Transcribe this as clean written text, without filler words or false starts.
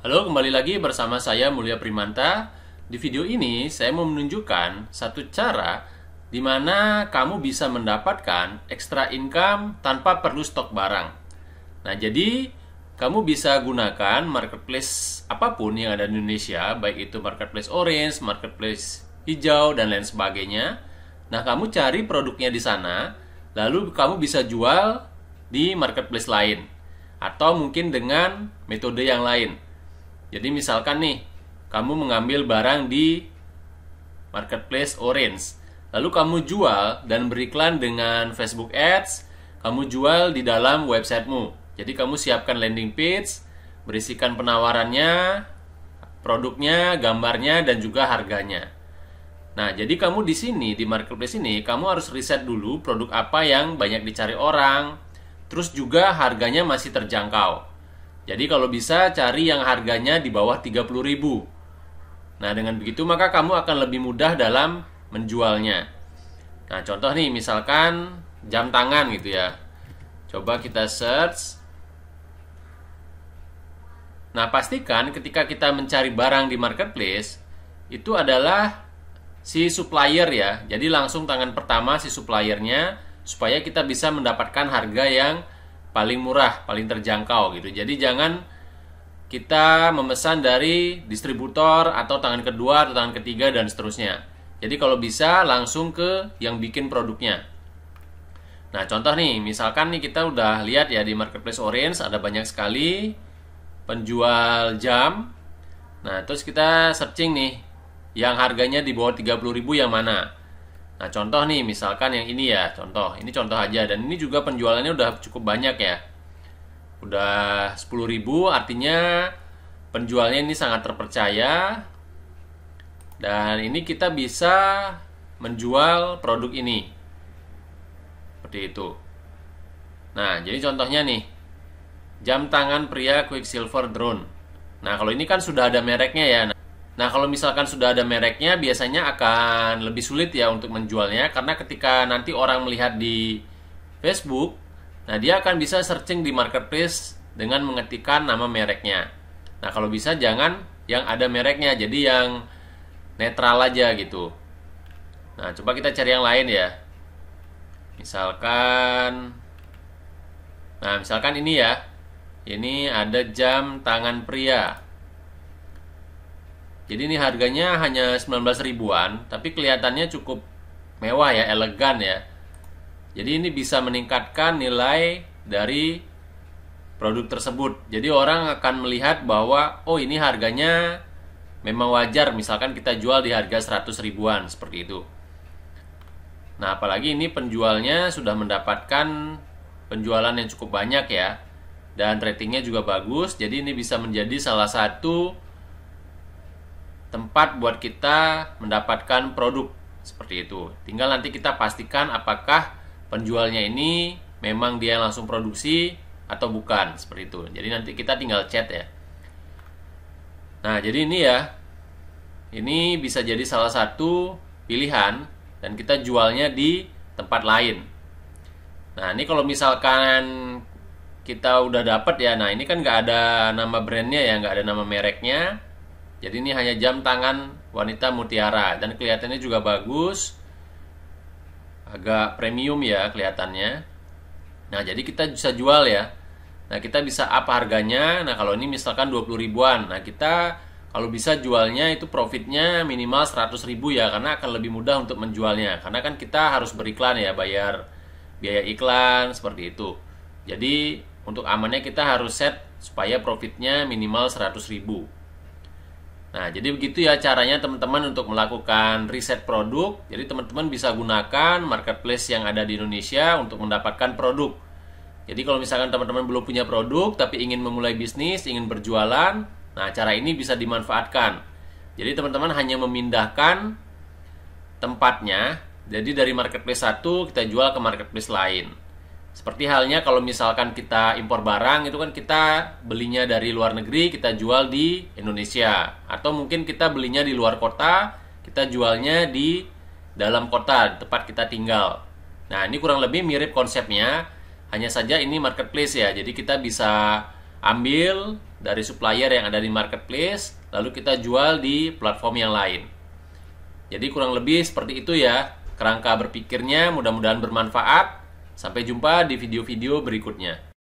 Halo, kembali lagi bersama saya Mulia Primanta. Di video ini saya mau menunjukkan satu cara di mana kamu bisa mendapatkan extra income tanpa perlu stok barang. Nah, jadi kamu bisa gunakan marketplace apapun yang ada di Indonesia, baik itu marketplace orange, marketplace hijau, dan lain sebagainya. Nah, kamu cari produknya di sana, lalu kamu bisa jual di marketplace lain, atau mungkin dengan metode yang lain. Jadi misalkan nih, kamu mengambil barang di marketplace orange, lalu kamu jual dan beriklan dengan Facebook Ads, kamu jual di dalam websitemu. Jadi kamu siapkan landing page, berisikan penawarannya, produknya, gambarnya, dan juga harganya. Nah, jadi kamu di sini, di marketplace ini, kamu harus riset dulu produk apa yang banyak dicari orang, terus juga harganya masih terjangkau. Jadi kalau bisa cari yang harganya di bawah 30.000. Nah, dengan begitu maka kamu akan lebih mudah dalam menjualnya. Nah, contoh nih, misalkan jam tangan gitu ya. Coba kita search. Nah, pastikan ketika kita mencari barang di marketplace, itu adalah si supplier ya. Jadi langsung tangan pertama si suppliernya, supaya kita bisa mendapatkan harga yang paling murah, paling terjangkau gitu. Jadi jangan kita memesan dari distributor atau tangan kedua atau tangan ketiga dan seterusnya. Jadi kalau bisa langsung ke yang bikin produknya. Nah, contoh nih, misalkan nih kita udah lihat ya di marketplace orange ada banyak sekali penjual jam. Nah, terus kita searching nih yang harganya di bawah 30.000 yang mana. Nah, contoh nih, misalkan yang ini ya, ini contoh aja, dan ini juga penjualannya udah cukup banyak ya. Udah 10.000, artinya penjualnya ini sangat terpercaya. Dan ini kita bisa menjual produk ini. Seperti itu. Nah, jadi contohnya nih, jam tangan pria Quicksilver Drone. Nah, kalau ini kan sudah ada mereknya ya. Nah, kalau misalkan sudah ada mereknya, biasanya akan lebih sulit ya untuk menjualnya, karena ketika nanti orang melihat di Facebook, nah dia akan bisa searching di marketplace dengan mengetikkan nama mereknya. Nah, kalau bisa jangan yang ada mereknya, jadi yang netral aja gitu. Nah, coba kita cari yang lain ya. Misalkan ini ya. Ini ada jam tangan pria. Jadi ini harganya hanya 19 ribuan, tapi kelihatannya cukup mewah ya, elegan ya. Jadi ini bisa meningkatkan nilai dari produk tersebut. Jadi orang akan melihat bahwa oh, ini harganya memang wajar, misalkan kita jual di harga 100 ribuan seperti itu. Nah, apalagi ini penjualnya sudah mendapatkan penjualan yang cukup banyak ya, dan ratingnya juga bagus. Jadi ini bisa menjadi salah satu tempat buat kita mendapatkan produk seperti itu. Tinggal nanti kita pastikan apakah penjualnya ini memang dia langsung produksi atau bukan, seperti itu. Jadi nanti kita tinggal chat ya. Nah, jadi ini ya, ini bisa jadi salah satu pilihan dan kita jualnya di tempat lain. Nah, ini kalau misalkan kita udah dapat ya, nah ini kan nggak ada nama brandnya ya, nggak ada nama mereknya. Jadi ini hanya jam tangan wanita mutiara, dan kelihatannya juga bagus, agak premium ya kelihatannya. Nah, jadi kita bisa jual ya. Nah, kita bisa apa harganya. Nah, kalau ini misalkan 20 ribuan. Nah, kita kalau bisa jualnya itu profitnya minimal 100 ribu ya, karena akan lebih mudah untuk menjualnya. Karena kan kita harus beriklan ya, bayar biaya iklan seperti itu. Jadi untuk amannya kita harus set supaya profitnya minimal 100 ribu. Nah, jadi begitu ya caranya teman-teman untuk melakukan riset produk. Jadi teman-teman bisa gunakan marketplace yang ada di Indonesia untuk mendapatkan produk. Jadi kalau misalkan teman-teman belum punya produk tapi ingin memulai bisnis, ingin berjualan, nah cara ini bisa dimanfaatkan. Jadi teman-teman hanya memindahkan tempatnya. Jadi dari marketplace satu kita jual ke marketplace lain. Seperti halnya kalau misalkan kita impor barang, itu kan kita belinya dari luar negeri, kita jual di Indonesia. Atau mungkin kita belinya di luar kota, kita jualnya di dalam kota, tempat kita tinggal. Nah, ini kurang lebih mirip konsepnya, hanya saja ini marketplace ya. Jadi kita bisa ambil dari supplier yang ada di marketplace, lalu kita jual di platform yang lain. Jadi kurang lebih seperti itu ya kerangka berpikirnya. Mudah-mudahan bermanfaat. Sampai jumpa di video-video berikutnya.